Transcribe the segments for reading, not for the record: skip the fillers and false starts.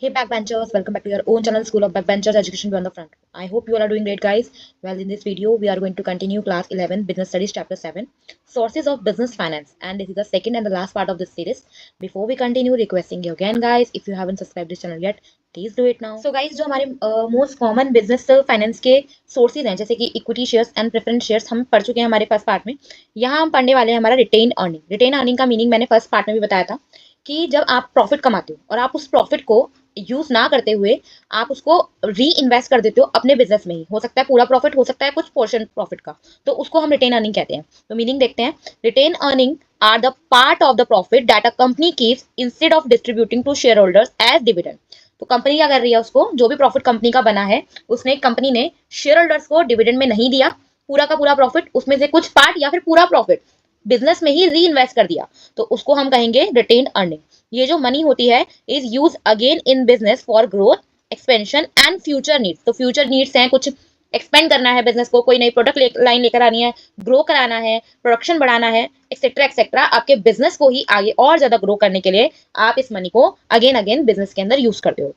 Hey backbenchers, welcome back to your own channel School of Backbenchers Education Beyond the Front. I hope you all are doing great guys. Well, in this video we are going to continue class 11 Business Studies chapter 7 Sources of Business Finance, and this is the second and the last part of this series. Before we continue, requesting you again guys, if you haven't subscribed this channel yet, please do it now. So guys, जो हमारे most common business finance के sources हैं, जैसे कि equity shares and preference shares हम पढ़ चुके हैं हमारे फर्स्ट पार्ट में. यहाँ हम पढ़ने वाले हैं हमारा रिटेन अर्निंग. रिटेन अर्निंग का मीनिंग मैंने फर्स्ट पार्ट में भी बताया था कि जब आप प्रॉफिट कमाते हो और आप उस प्रॉफिट को यूज ना करते हुए आप उसको री इन्वेस्ट कर देते हो अपने बिजनेस में ही. हो सकता है पूरा प्रॉफिट, हो सकता है कुछ पोर्शन प्रॉफिट का, तो उसको हम रिटेन अर्निंग कहते हैं. तो मीनिंग देखते हैं. Retained earning are the part of the profit that a company keeps instead of distributing to share holders as dividend. तो कंपनी क्या कर रही है, उसको जो भी प्रॉफिट कंपनी का बना है उसने कंपनी ने शेयर होल्डर्स को डिविडेंड में नहीं दिया, पूरा का पूरा प्रॉफिट, उसमें से कुछ पार्ट या फिर पूरा प्रॉफिट बिजनेस में ही री इन्वेस्ट कर दिया, तो उसको हम कहेंगे रिटेन अर्निंग. ये जो मनी होती है is use again in business for growth, expansion and future needs. तो फ्यूचर नीड्स हैं, कुछ एक्सपेंड करना है बिजनेस को, कोई नई प्रोडक्ट लाइन लेकर आनी है, ग्रो कराना है, प्रोडक्शन बढ़ाना है, एक्सेट्रा एक्सेट्रा. आपके बिजनेस को ही आगे और ज्यादा ग्रो करने के लिए आप इस मनी को अगेन अगेन बिजनेस के अंदर यूज करते हो.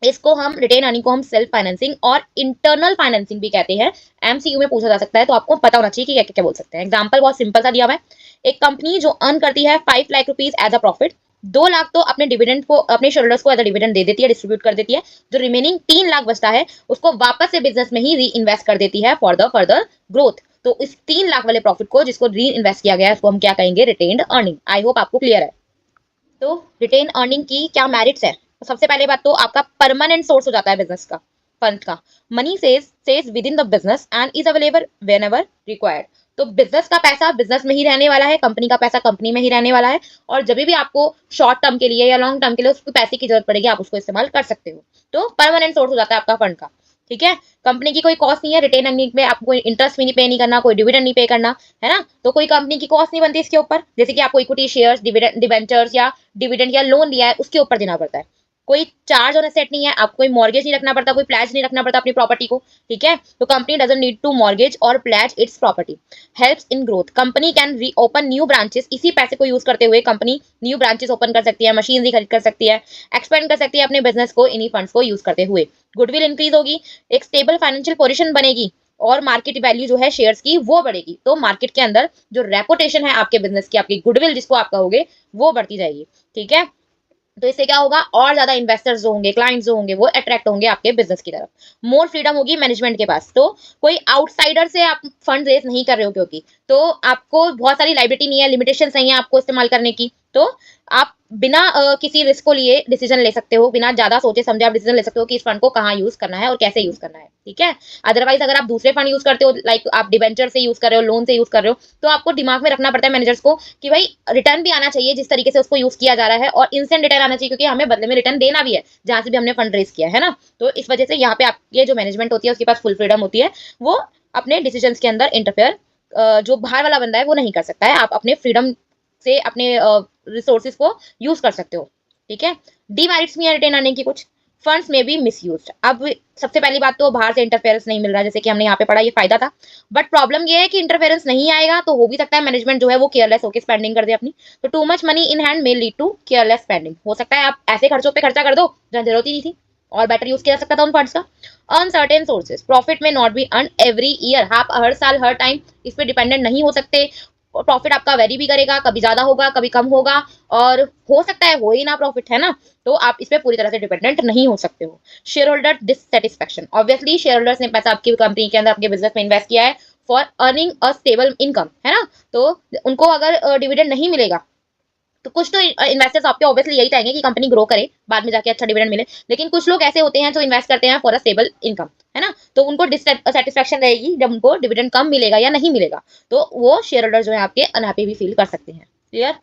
इसको हम रिटेन अर्निंग को हम सेल्फ फाइनेंसिंग और इंटरनल फाइनेंसिंग भी कहते हैं. एमसीक्यू में पूछा जा सकता है, तो आपको पता होना चाहिए कि क्या क्या बोल सकते हैं. एग्जांपल बहुत सिंपल सा दिया हुआ है. एक कंपनी जो अर्न करती है 5 lakh rupees as a profit, 2 lakh तो अपने डिविडेंड को, अपने शेयरहोल्डर्स को एज अ डिविडेंड दे देती है, डिस्ट्रीब्यूट कर देती है. जो रिमेनिंग 3 लाख बचता है उसको वापस से बिजनेस में ही री इन्वेस्ट कर देती है फॉर द फर्दर ग्रोथ. तो इस 3 लाख वाले प्रॉफिट को जिसको री इन्वेस्ट किया गया है उसको हम क्या कहेंगे, रिटेन्ड अर्निंग. आई होप आपको क्लियर है. तो रिटेन अर्निंग की क्या मेरिट्स है. तो सबसे पहले बात तो आपका परमानेंट सोर्स हो जाता है बिजनेस का, फंड का. Money says with in the business and is available when ever required. तो बिजनेस का पैसा बिजनेस में ही रहने वाला है, कंपनी का पैसा कंपनी में ही रहने वाला है, और जब भी आपको शॉर्ट टर्म के लिए या लॉन्ग टर्म के लिए उसको पैसे की जरूरत पड़ेगी आप उसको इस्तेमाल कर सकते हो. तो परमानेंट सोर्स हो जाता है आपका फंड का. ठीक है. कंपनी की कोई कॉस्ट नहीं है रिटेन अर्निंग में, आपको कोई इंटरेस्ट भी नहीं पे नहीं करना, कोई डिविडेंड नहीं पे करना है ना. तो कोई कंपनी की कॉस्ट नहीं बनती इसके ऊपर, जैसे कि आपको इक्विटी शेयर्स, डिवेंचर्स या डिविडेंड या लोन लिया है उसके ऊपर देना पड़ता है. कोई चार्ज और एसेट नहीं है, आपको कोई मॉर्गेज नहीं रखना पड़ता, कोई प्लेज नहीं रखना पड़ता अपनी प्रॉपर्टी को. ठीक है. तो company doesn't need to mortgage और pledge its property. Helps in growth. Company can reopen new branches. इसी पैसे को यूज करते हुए कंपनी न्यू ब्रांचेस ओपन कर सकती है, मशीन खरीद कर सकती है, एक्सपेंड कर सकती है अपने बिजनेस को इन्हीं फंड्स को यूज करते हुए. गुडविल इंक्रीज होगी, एक स्टेबल फाइनेंशियल पोजीशन बनेगी, और मार्केट वैल्यू जो है शेयर्स की वो बढ़ेगी. तो मार्केट के अंदर जो रेपुटेशन है आपके बिजनेस की, आपकी गुडविल जिसको आप कहोगे, वो बढ़ती जाएगी. ठीक है. तो इससे क्या होगा, और ज्यादा इन्वेस्टर्स जो होंगे, क्लाइंट्स जो होंगे, वो अट्रैक्ट होंगे आपके बिजनेस की तरफ. मोर फ्रीडम होगी मैनेजमेंट के पास. तो कोई आउटसाइडर से आप फंड रेज नहीं कर रहे हो, क्योंकि तो आपको बहुत सारी लाइबिलिटी नहीं है, लिमिटेशन नहीं है आपको इस्तेमाल करने की. तो आप बिना किसी रिस्क को लिए डिसीजन ले सकते हो, बिना ज्यादा सोचे समझे आप डिसीजन ले सकते हो कि इस फंड को कहाँ यूज करना है और कैसे यूज करना है. ठीक है. अदरवाइज अगर आप दूसरे फंड यूज करते हो, लाइक आप डिवेंचर से यूज कर रहे हो, लोन से यूज कर रहे हो, तो आपको दिमाग में रखना पड़ता है मैनेजर्स को कि भाई रिटर्न भी आना चाहिए जिस तरीके से उसको यूज किया जा रहा है, और इंस्टेंट रिटर्न आना चाहिए, क्योंकि हमें बदले में रिटर्न देना भी है जहां से भी हमने फंड रेज किया है ना. तो इस वजह से यहाँ पे आपके जो मैनेजमेंट होती है उसके पास फुल फ्रीडम होती है, वो अपने डिसीजन के अंदर इंटरफेयर जो बाहर वाला बंदा है वो नहीं कर सकता है. आप अपने फ्रीडम से अपने रिसोर्सेज को यूज कर सकते हो. ठीक है. डीमेरिट्स भी है रिटेन अर्निंग की कुछ. फंड्स में भी मिसयूज. अब सबसे पहली बात तो बाहर से इंटरफेरेंस नहीं मिल रहा, जैसे कि हमने यहाँ पे पढ़ा, ये फायदा था. बट प्रॉब्लम ये है कि इंटरफेरेंस नहीं आएगा तो हो भी सकता है मैनेजमेंट जो है वो केयरलेस होकर स्पेंडिंग कर दे अपनी. तो too much money in hand may lead to careless spending. हो सकता है आप ऐसे खर्चों पे खर्चा कर दो जहाँ जरूरत ही नहीं थी, और बेटर यूज किया जा सकता था उन फंड्स का. Uncertain sources. प्रॉफिट में not be earn every year. आप हर साल हर टाइम इस पे डिपेंडेंट नहीं हो सकते. प्रॉफिट आपका वेरी भी करेगा, कभी ज्यादा होगा कभी कम होगा, और हो सकता है हो ही ना प्रॉफिट, है ना. तो आप इस पे पूरी तरह से डिपेंडेंट नहीं हो सकते हो. Share holder dissatisfaction. Obviously share holders ने पैसा आपकी कंपनी के अंदर, आपके बिजनेस में इन्वेस्ट किया है for earning a stable income, है ना. तो उनको अगर डिविडेंड नहीं मिलेगा तो कुछ तो इन्वेस्टर्स आपके ऑब्वियसली यही चाहेंगे कि कंपनी ग्रो करे, बाद में जाके अच्छा डिविडेंड मिले. लेकिन कुछ लोग ऐसे होते हैं जो इन्वेस्ट करते हैं फॉर अ स्टेबल इनकम, है ना. तो उनको डिससेटिस्फेक्शन रहेगी जब उनको डिविडेंड कम मिलेगा या नहीं मिलेगा, तो वो शेयर होल्डर जो है आपके अनहैप्पी भी फील कर सकते हैं. क्लियर.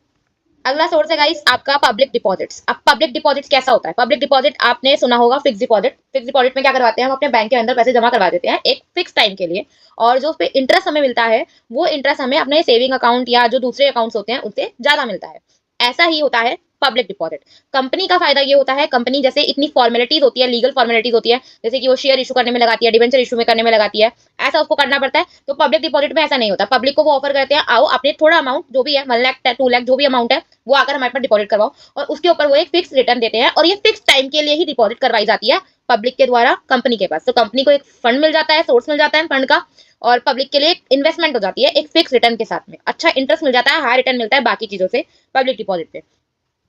अगला सोर्स है गाइस आपका पब्लिक डिपॉजिट्स. अब पब्लिक डिपॉजिट कैसा होता है. पब्लिक डिपॉजिट आपने सुना होगा, फिक्स डिपॉजिट. फिक्स डिपॉजिट में क्या करवाते हैं, हम अपने बैंक के अंदर पैसे जमा करवा देते हैं एक फिक्स टाइम के लिए, और जो उस पे इंटरेस्ट हमें मिलता है वो इंटरेस्ट हमें अपने सेविंग अकाउंट या जो दूसरे अकाउंट्स होते हैं उससे ज्यादा मिलता है. ऐसा ही होता है पब्लिक डिपॉजिट। कंपनी का फायदा ये होता है, कंपनी जैसे इतनी फॉर्मेलिटीज होती है, लीगल फॉर्मेलिटीज होती है, जैसे कि वो शेयर इशू करने में लगाती है, डिबेंचर इशू में करने में लगाती है, ऐसा उसको करना पड़ता है। तो पब्लिक डिपॉजिट में ऐसा नहीं होता। पब्लिक को वो ऑफर करते हैं, आओ अपने थोड़ा अमाउंट जो भी है 1 लाख 2 लाख जो भी अमाउंट है वो आकर हमारे पास डिपॉजिट करवाओ, और उसके ऊपर वो एक फिक्स रिटर्न देते हैं, और ये फिक्स टाइम के लिए ही डिपॉजिट करवाई जाती है पब्लिक के द्वारा कंपनी के पास। तो कंपनी को एक फंड मिल जाता है, सोर्स मिल जाता है फंड का, और पब्लिक के लिए एक इन्वेस्टमेंट हो जाती है एक फिक्स रिटर्न के साथ में। अच्छा इंटरेस्ट मिल जाता है, हाई रिटर्न मिलता है बाकी चीजों से पब्लिक डिपॉजिट पे।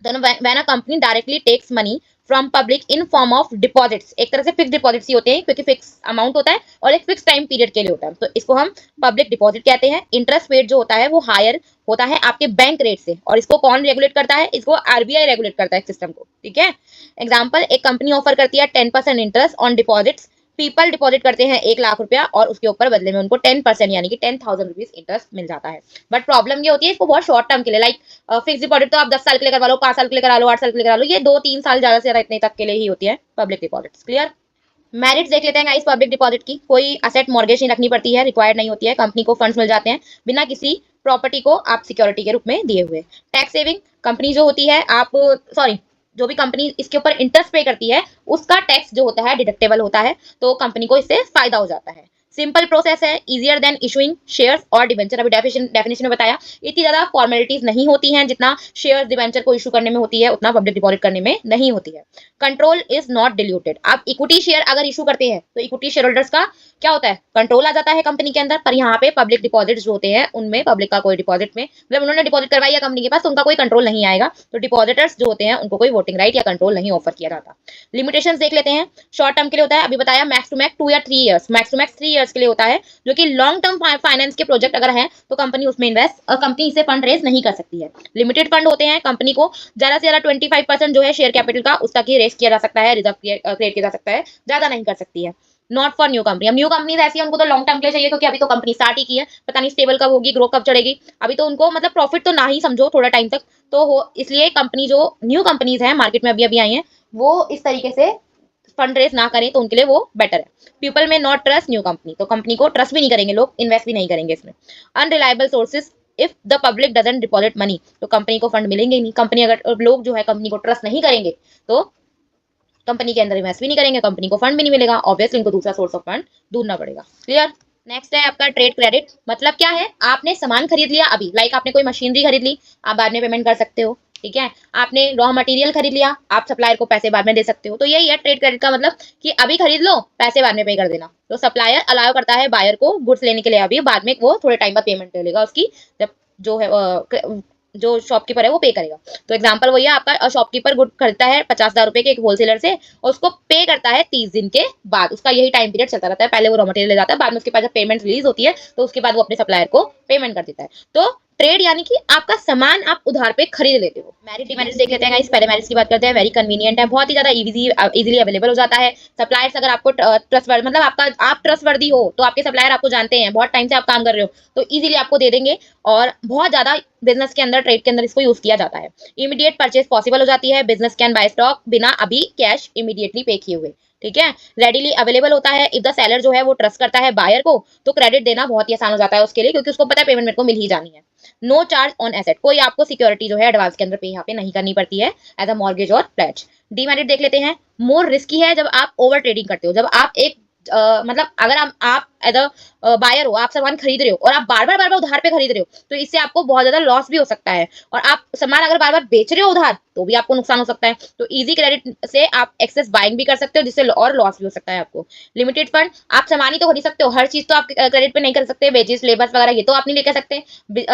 then when a company directly takes money from public in form of deposits, एक तरह से फिक्स डिपॉजिट्स ही होते हैं क्योंकि फिक्स अमाउंट होता है और एक फिक्स टाइम पीरियड के लिए होता है, तो इसको हम पब्लिक डिपॉजिट कहते हैं। इंटरेस्ट रेट जो होता है वो हायर होता है आपके बैंक रेट से, और इसको कौन रेगुलेट करता है? इसको आरबीआई रेगुलेट करता है सिस्टम को, ठीक है। एग्जाम्पल, एक कंपनी ऑफर करती है 10% interest on deposits. People deposit करते हैं 1 लाख रुपया और उसके ऊपर बदले में उनको 10% यानी कि 10,000 रुपीज इंटरेस्ट मिल जाता है। बट प्रॉब्लम ये होती है इसको बहुत शॉर्ट टर्म के लिए, लाइक फिक्स डिपॉजिट तो आप 10 साल के लिए करवा लो, 5 साल के लिए करा लो, 8 साल के लिए करा लो, ये 2-3 साल ज्यादा से ज्यादा इतने तक के लिए ही होती है पब्लिक डिपॉजिट। क्लियर? मेरिट्स देख लेते हैं गाइस पब्लिक डिपॉजिट की। कोई असेट मॉर्गेज नहीं रखनी पड़ती है, रिक्वायर्ड नहीं होती है, कंपनी को फंड्स मिल जाते हैं बिना किसी प्रॉपर्टी को आप सिक्योरिटी के रूप में दिए हुए। टैक्स सेविंग, कंपनी जो होती है आप सॉरी जो भी कंपनी इसके ऊपर इंटरेस्ट पे करती है उसका टैक्स जो होता है डिडक्टेबल होता है, तो कंपनी को इससे फायदा हो जाता है। सिंपल प्रोसेस है, इजियर देन इशुइंग शेयर्स और डिवेंचर। अभी डेफिनेशन में बताया, इतनी ज्यादा फॉर्मेलिटीज नहीं होती हैं जितना शेयर डिवेंचर को इशू करने में होती है, उतना पब्लिक डिपॉजिट करने में नहीं होती है। Control is not diluted. आप इक्विटी शेयर अगर इशू करते हैं तो इक्विटी शेयर होल्डर्स का क्या होता है? कंट्रोल आ जाता है कंपनी के अंदर। पर यहाँ पे पब्लिक डिपॉजिट जो होते हैं उनमें पब्लिक का कोई डिपॉजिट में मतलब उन्होंने डिपॉजिट करवाई है कंपनी के पास तो उनका कोई कंट्रोल नहीं आएगा। तो डिपॉजिटर्स जो होते हैं उनको कोई वोटिंग राइट या कंट्रोल नहीं ऑफर किया जाता। लिमिटेशंस देख लेते हैं। शॉर्ट टर्म के लिए होता है, अभी बताया मैक्स टू मैक्स 2 या 3 years, max to max 3 years के लिए होता है, जो कि लॉन्ग टर्म फाइनेंस के प्रोजेक्ट अगर है तो कंपनी उसमें इन्वेस्ट कंपनी इसे फंड रेज नहीं कर सकती है। लिमिटेड फंड होते हैं, कंपनी को ज्यादा से ज्यादा 25% जो है शेयर कैपिटल का उस तक ही रेस किया जा सकता है, रिजर्व क्रिएट किया जा सकता है, ज्यादा नहीं कर सकती है। Not for new company. अब न्यू कंपनीज ऐसी है उनको तो लॉन्ग टर्म के लिए चाहिए क्योंकि अभी तो कंपनी स्टार्ट ही की है, पता नहीं स्टेबल कब होगी, ग्रो कब चढ़ेगी, अभी तो उनको मतलब प्रॉफिट तो ना ही समझो थोड़ा टाइम तक तो हो, इसलिए कंपनी जो न्यू कंपनीज है मार्केट में अभी अभी आई है वो इस तरीके से फंड रेस ना करें तो उनके लिए वो बेटर है। पीपल में नॉट ट्रस्ट न्यू कंपनी, तो कंपनी को ट्रस्ट भी नहीं करेंगे लोग, इन्वेस्ट भी नहीं करेंगे इसमें। Unreliable sources, if the public doesn't deposit money, तो कंपनी को फंड मिलेंगे ही नहीं। कंपनी अगर लोग जो है कंपनी को ट्रस्ट नहीं करेंगे तो कंपनी के अंदर इन्वेस्ट भी नहीं करेंगे, कंपनी को फंड भी नहीं मिलेगा, ऑब्वियसली इनको दूसरा सोर्स ऑफ फंड ढूंढना पड़ेगा। क्लियर? नेक्स्ट है आपका ट्रेड क्रेडिट। मतलब क्या है? आपने सामान खरीद लिया अभी, लाइक आपने कोई मशीनरी खरीद ली, आप बाद में पेमेंट कर सकते हो, ठीक है। आपने रॉ मटेरियल खरीद लिया, आप सप्लायर को पैसे बाद में दे सकते हो। तो यही है ट्रेड क्रेडिट का मतलब कि अभी खरीद लो, पैसे बाद में पे कर देना। तो सप्लायर अलाउ करता है बायर को गुड्स लेने के लिए अभी, बाद में वो थोड़े टाइम बाद पेमेंट ले लेगा उसकी, जब जो है जो शॉपकीपर है वो पे करेगा। तो एग्जांपल वही है, आपका शॉपकीपर गुड खरीदता है 50,000 रुपए के एक होलसेलर से और उसको पे करता है 30 दिन के बाद। उसका यही टाइम पीरियड चलता रहता है, पहले वो रॉ मटेरियल ले जाता है, बाद में उसके पास जब पेमेंट रिलीज होती है तो उसके बाद वो अपने सप्लायर को पेमेंट कर देता है। तो ट्रेड यानी कि आपका सामान आप उधार पे खरीद लेते हो। मैरिज डिमेरिज देख लेते हैं गाइस। पहले मैरिज की बात करते हैं। वेरी कन्वीनियंट है, बहुत ही ज्यादा इजीली अवेलेबल हो जाता है। सप्लायर्स अगर आपको ट्रस्ट मतलब आपका आप ट्रस्टवर्दी हो तो आपके सप्लायर आपको जानते हैं, बहुत टाइम से आप काम कर रहे हो तो इजीली आपको दे देंगे, और बहुत ज्यादा बिजनेस के अंदर ट्रेड के अंदर इसको यूज किया जाता है। इमीडिएट परचेज पॉसिबल हो जाती है, बिजनेस कैन बाय स्टॉक बिना अभी कैश इमीडिएटली पे किए हुए, ठीक है। रेडीली अवेलेबल होता है। इफ द सेलर जो है वो ट्रस्ट करता है बायर को तो क्रेडिट देना बहुत ही आसान हो जाता है उसके लिए, क्योंकि उसको पता है पेमेंट मेरे को मिल ही जानी है। नो चार्ज ऑन एसेट, कोई आपको सिक्योरिटी जो है एडवांस के अंदर पे यहाँ पे नहीं करनी पड़ती है एज अ मॉर्गेज और प्लेज। डीमेरिट देख लेते हैं। मोर रिस्की है जब आप ओवर ट्रेडिंग करते हो, जब आप एक मतलब अगर आप एज अ बायर हो, आप सामान खरीद रहे हो और आप बार बार उधार पे खरीद रहे हो तो इससे आपको बहुत ज्यादा लॉस भी हो सकता है, और आप सामान अगर बार बार बेच रहे हो उधार तो भी आपको नुकसान हो सकता है। तो इजी क्रेडिट से आप एक्सेस बाइंग भी कर सकते हो जिससे और लॉस भी हो सकता है आपको। लिमिटेड फंड, आप सामान ही तो खरीद सकते हो, हर चीज तो आप क्रेडिट पे नहीं कर सकते, वेजेस लेबर्स वगैरह ये तो आप नहीं लेकर सकते,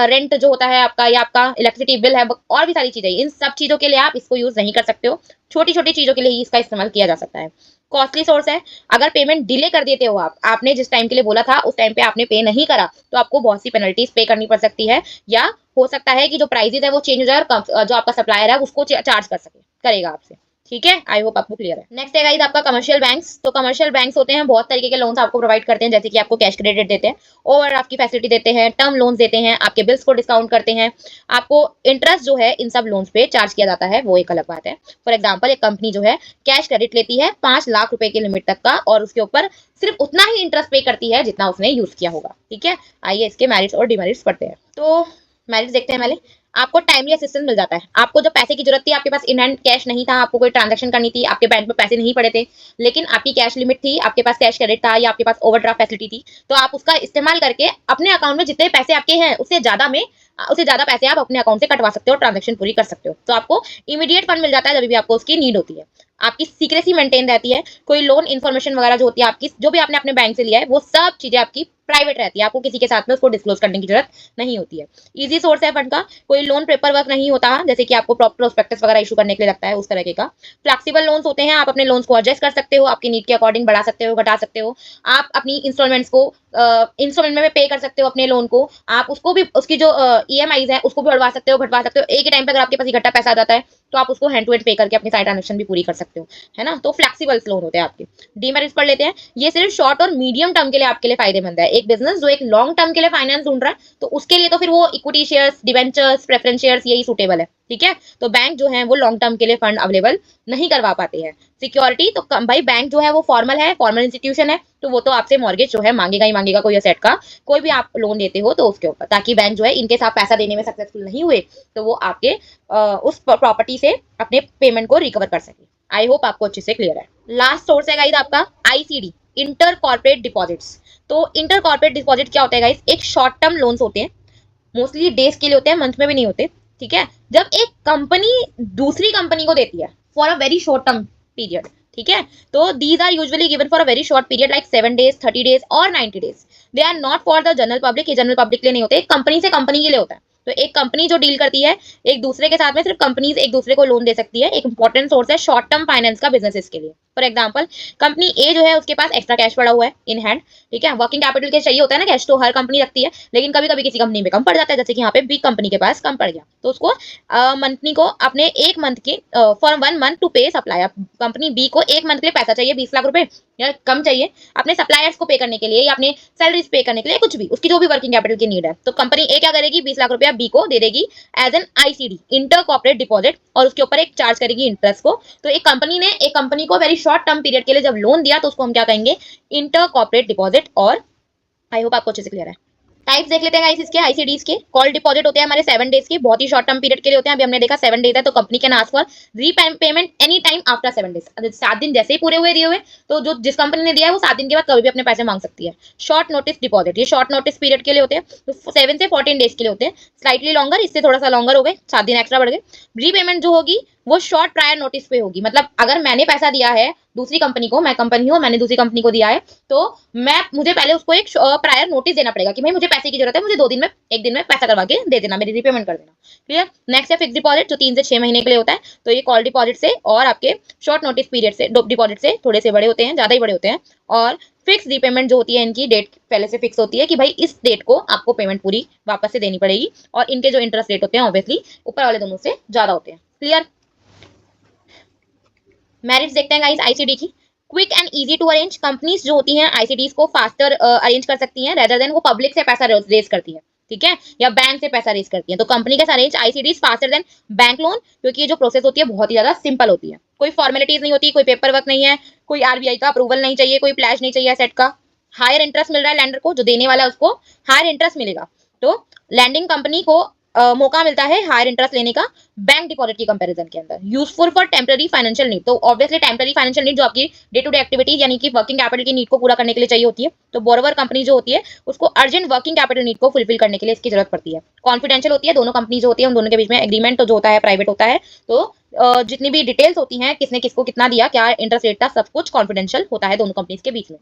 रेंट जो होता है आपका या आपका इलेक्ट्रिसिटी बिल है और भी सारी चीजें, इन सब चीजों के लिए आप इसको यूज नहीं कर सकते हो, छोटी छोटी चीजों के लिए ही इसका इस्तेमाल किया जा सकता है। कॉस्टली सोर्स है, अगर पेमेंट डिले कर देते हो आपने जिस टाइम के लिए बोला था उस टाइम पे आपने पे नहीं करा तो आपको बहुत सी पेनल्टीज पे करनी पड़ सकती है, या हो सकता है कि जो प्राइसेस है वो चेंज हो जाए और जो आपका सप्लायर है उसको चार्ज करेगा आपसे, ठीक है। आई होप आपको क्लियर है। नेक्स्ट है गाइस आपका कमर्शियल बैंक्स। तो कमर्शियल बैंक्स होते हैं, बहुत तरीके के लोन्स आपको प्रोवाइड करते हैं, जैसे कि आपको कैश क्रेडिट देते हैं, ओवरड्राफ्ट की फैसिलिटी देते हैं, टर्म लोन्स देते हैं, आपके बिल्स को डिस्काउंट करते हैं, आपको इंटरेस्ट जो है इन सब लोन्स पे चार्ज किया जाता है, वो एक अलग बात है। फॉर एग्जाम्पल एक कंपनी जो है कैश क्रेडिट लेती है 5 लाख रुपए की लिमिट तक का, और उसके ऊपर सिर्फ उतना ही इंटरेस्ट पे करती है जितना उसने यूज किया होगा, ठीक है। आइए इसके मेरिट्स और डिमेरिट्स पढ़ते हैं। तो मेरिट्स देखते हैं पहले। आपको टाइमली असिस्टेंस मिल जाता है। आपको जब पैसे की जरूरत थी, आपके पास इन हैंड कैश नहीं था, आपको कोई ट्रांजैक्शन करनी थी, आपके बैंक में पैसे नहीं पड़े थे, लेकिन आपकी कैश लिमिट थी, आपके पास कैश क्रेडिट था या आपके पास ओवरड्राफ्ट फैसिलिटी थी, तो आप उसका इस्तेमाल करके अपने अकाउंट में जितने पैसे आपके हैं उससे ज्यादा पैसे आप अपने अकाउंट से कटवा सकते हो, ट्रांजेक्शन पूरी कर सकते हो। तो आपको इमीडिएट फंड मिल जाता है जब भी आपको उसकी नीड होती है। आपकी सीक्रेसी मेंटेन रहती है, कोई लोन इन्फॉर्मेशन वगैरह जो होती है आपकी, जो भी आपने अपने बैंक से लिया है, वो सब चीजें आपकी प्राइवेट रहती है, आपको किसी के साथ में उसको डिस्क्लोज करने की जरूरत नहीं होती है। इजी सोर्स है फंड का, कोई लोन पेपर वर्क नहीं होता जैसे कि आपको प्रोस्पेक्टस वगैरह इशू करने के लिए लगता है, उस तरह का। फ्लेक्सिबल लोन्स होते हैं, आप अपने लोन्स को एडजस्ट कर सकते हो, आपकी नीड के अकॉर्डिंग बढ़ा सकते हो, घटा सकते हो। आप अपनी इंस्टॉलमेंट्स को इंस्टॉलमेंट में पे कर सकते हो अपने लोन को, आप उसको भी उसकी जो ईएमआईज है उसको भी बढ़वा सकते हो, घटवा सकते हो। एक ही टाइम पे अगर आपके पास इकट्ठा पैसा आ जाता है तो आप उसको हैंड टू हैंड पे करके अपनी सारी ट्रांजेक्शन भी पूरी कर सकते हो, है ना। तो फ्लेक्सिबल लोन होते हैं आपके। डीमेरिट्स पढ़ लेते हैं। ये सिर्फ शॉर्ट और मीडियम टर्म के लिए आपके लिए फायदेमंद है। एक बिजनेस जो एक लॉन्ग टर्म के लिए फाइनेंस ढूंढ रहा है तो उसके लिए तो फिर वो equity shares, debentures, preference shares यही सूटेबल है, ठीक है। तो बैंक जो है वो लॉन्ग टर्म के लिए फंड अवेलेबल नहीं करवा पाते हैं। सिक्योरिटी तो भाई बैंक जो है वो फॉर्मल है, फॉर्मल इंस्टीट्यूशन है, तो वो तो आपसे मॉर्गेज जो है मांगेगा ही मांगेगा, कोई असेट का कोई भी आप लोन देते हो तो उसके ऊपर, ताकि बैंक जो है इनके साथ पैसा देने में सक्सेसफुल नहीं हुए तो वो आपके उस प्रॉपर्टी से अपने पेमेंट को रिकवर कर सके। आई होप आपको अच्छे से क्लियर है। लास्ट सोर्स है गाइस आपका आईसीडी, इंटर कॉर्पोरेट डिपॉजिट्स। तो इंटर कॉर्पोरेट डिपॉजिट क्या होता है गाइस? एक शॉर्ट टर्म लोन्स होते हैं, मोस्टली डेज के लिए होते हैं, मंथ में भी नहीं होते, ठीक है। जब एक कंपनी दूसरी कंपनी को देती है for a very short term period, ठीक है, तो these are usually given for a very short period like 7 days, 30 days और 90 days। They are not for the general public, ये जनरल पब्लिक के लिए नहीं होते, कंपनी से कंपनी के लिए होता है। तो एक कंपनी जो डील करती है एक दूसरे के साथ में, सिर्फ कंपनीज एक दूसरे को लोन दे सकती है, एक इंपॉर्टेंट सोर्स है शॉर्ट टर्म फाइनेंस का बिजनेसेस के लिए। फॉर एग्जांपल, कंपनी ए जो है उसके पास एक्स्ट्रा कैश पड़ा हुआ है इन हैंड, ठीक है, वर्किंग कैपिटल के चाहिए होता है ना कैश, तो हर कंपनी रखती है, लेकिन कभी कभी किसी कंपनी में कम पड़ जाता है, जैसे कि यहाँ पे बिग कंपनी के पास कम पड़ गया, तो उसको कंपनी को अपने एक मंथ के फॉर 1 month टू पे सप्लायर, कंपनी बी को एक मंथ के लिए पैसा चाहिए 20 लाख रुपए या कम चाहिए अपने सप्लायर्स को पे करने के लिए या अपने सैलरीज पे करने के लिए, कुछ भी उसकी जो भी वर्किंग कैपिटल की नीड है, तो कंपनी ए क्या करेगी, 20 लाख रुपया बी को दे देगी as an ICD, inter corporate deposit, और उसके ऊपर एक चार्ज करेगी इंटरेस्ट को। तो एक कंपनी ने एक कंपनी को वेरी शॉर्ट टर्म पीरियड के लिए जब लोन दिया तो उसको हम क्या कहेंगे, इंटर कॉर्पोरेट डिपॉजिट। और आई होप आपको अच्छे से क्लियर है। टाइप्स देख लेते हैं गाइस इसके आईसीडीज के। कॉल डिपॉजिट होते हैं हमारे 7 days के, बहुत ही शॉर्ट टर्म पीरियड के लिए होते हैं। अभी हमने देखा 7 days है तो company can ask for repayment any time after 7 days। 7 दिन जैसे ही पूरे हुए दिए हुए तो जो जिस कंपनी ने दिया है वो 7 दिन के बाद कभी भी अपने पैसे मांग सकती है। शॉर्ट नोटिस डिपॉजिट, ये शॉर्ट नोटिस पीरियड के लिए होते हैं, तो 7 से 14 days के लिए होते हैं, स्लाइटली लॉन्गर, इससे थोड़ा सा लॉन्गर हो गए, 7 दिन एक्स्ट्रा बढ़ गए। रीपेमेंट जो होगी वो शॉर्ट प्रायर नोटिस पे होगी, मतलब अगर मैंने पैसा दिया है दूसरी कंपनी को, मैं कंपनी हूँ मैंने दूसरी कंपनी को दिया है, तो मुझे पहले उसको एक प्रायर नोटिस देना पड़ेगा कि भाई मुझे पैसे की जरूरत है, मुझे 2 दिन में 1 दिन में पैसा करवा के दे देना, मेरी रीपेमेंट कर देना। क्लियर। नेक्स्ट है फिक्स डिपॉजिट, जो 3 से 6 महीने के लिए होता है, तो ये कॉल डिपॉजिट से और आपके शॉर्ट नोटिस पीरियड से डिपॉजिट से थोड़े से बड़े होते हैं, ज्यादा ही बड़े होते हैं। और फिक्स रीपेमेंट जो होती है इनकी डेट पहले से फिक्स होती है कि भाई इस डेट को आपको पेमेंट पूरी वापस से देनी पड़ेगी, और इनके जो इंटरेस्ट रेट होते हैं ऑब्वियसली ऊपर वाले दोनों से ज्यादा होते हैं। क्लियर। मेरिट्स देखते हैं गाइस आईसीडी की। Quick and easy to arrange, companies जो होती हैं आईसीडीज को फास्टर अरेंज कर सकती हैं रेदर देन वो पब्लिक से पैसा रेज करती है, ठीक है, या बैंक से पैसा रेज करती है। तो कंपनी कैसे arrange ICDs faster than bank loan, क्योंकि ये जो प्रोसेस होती है बहुत ही ज्यादा सिंपल होती है, कोई फॉर्मेलिटीज नहीं होती, कोई पेपर वर्क नहीं है, कोई आरबीआई का अप्रूवल नहीं चाहिए, कोई प्लेज नहीं चाहिए एसेट का। हायर इंटरेस्ट मिल रहा है लैंडर को, जो देने वाला है उसको हायर इंटरेस्ट मिलेगा, तो लैंडिंग कंपनी को मौका मिलता है हायर इंटरेस्ट लेने का बैंक डिपॉजिट की कंपैरिजन के अंदर। Useful for temporary financial need, तो ऑब्वियसली टेम्पररी फाइनेंशियल नीड जो आपकी डे टू डे एक्टिविटीज यानी कि वर्किंग कैपिटल की नीड को पूरा करने के लिए चाहिए होती है, तो बोरोवर कंपनी जो होती है उसको अर्जेंट वर्किंग कैपिटल नीड को फुलफिल करने के लिए इसकी जरूरत पड़ती है। कॉन्फिडेंशियल होती है, दोनों कंपनी जो होती है उन दोनों के बीच में एग्रीमेंट तो जो होता है प्राइवेट होता है, तो जितनी भी डिटेल्स होती हैं किसने किसको कितना दिया, क्या इंटरेस्ट रेट था, सब कुछ कॉन्फिडेंशियल होता है दोनों कंपनीज के बीच में।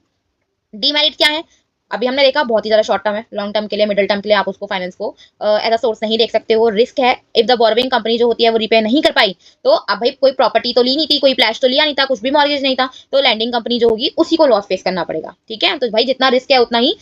डीमेरिट क्या है? अभी हमने देखा बहुत ही ज्यादा शॉर्ट टर्म है, लॉन्ग टर्म के लिए मिडिल टर्म के लिए आप उसको फाइनेंस को एज अ सोर्स नहीं देख सकते हो, रिस्क है। इफ द बोरोविंग कंपनी जो होती है वो रिपे नहीं कर पाई तो अब भाई कोई प्रॉपर्टी तो ली नहीं थी, कोई प्लैश तो लिया नहीं था, कुछ भी मॉर्गेज नहीं था, तो लैंडिंग कंपनी जो होगी उसी को लॉस फेस करना पड़ेगा, ठीक है। तो भाई जितना रिस्क है उतना ही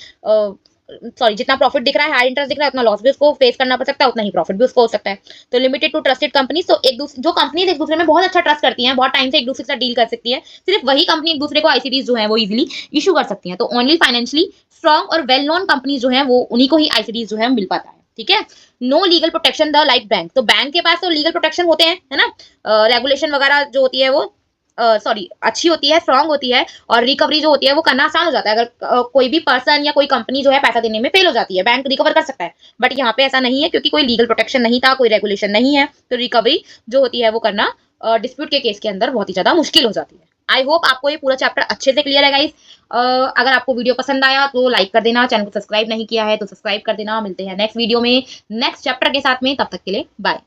सॉरी जितना प्रॉफिट दिख रहा है, हाई इंटरेस्ट दिख रहा है, उतना लॉस भी उसको फेस करना पड़ सकता है, उतना ही प्रॉफिट भी उसको हो सकता है। तो लिमिटेड टू ट्रस्टेड कंपनी, तो एक दूसरे जो कंपनीज एक दूसरे में बहुत अच्छा ट्रस्ट करती हैं, बहुत टाइम से एक दूसरे के साथ डील कर सकती है, सिर्फ वही कंपनी एक दूसरे को आईसीडीज जो है वो इजीली इशू कर सकती हैं। तो ओनली फाइनेंशियली स्ट्रॉन्ग और वेल नोन कंपनी जो है वो उन्हीं को ही आईसीडीज जो है मिल पाता है, ठीक है। No legal protection the like bank, तो बैंक के पास तो लीगल प्रोटेक्शन होते हैं, है ना, रेगुलेशन वगैरह जो होती है वो सॉरी अच्छी होती है, स्ट्रांग होती है, और रिकवरी जो होती है वो करना आसान हो जाता है। अगर कोई भी पर्सन या कोई कंपनी जो है पैसा देने में फेल हो जाती है, बैंक रिकवर कर सकता है। बट यहाँ पे ऐसा नहीं है, क्योंकि कोई लीगल प्रोटेक्शन नहीं था, कोई रेगुलेशन नहीं है, तो रिकवरी जो होती है वो करना डिस्प्यूट के केस के अंदर बहुत ही ज्यादा मुश्किल हो जाती है। आई होप आपको ये पूरा चैप्टर अच्छे से क्लियर है गाइस। अगर आपको वीडियो पसंद आया तो लाइक कर देना, चैनल को सब्सक्राइब नहीं किया है तो सब्सक्राइब कर देना। मिलते हैं नेक्स्ट वीडियो में नेक्स्ट चैप्टर के साथ में, तब तक के लिए बाय।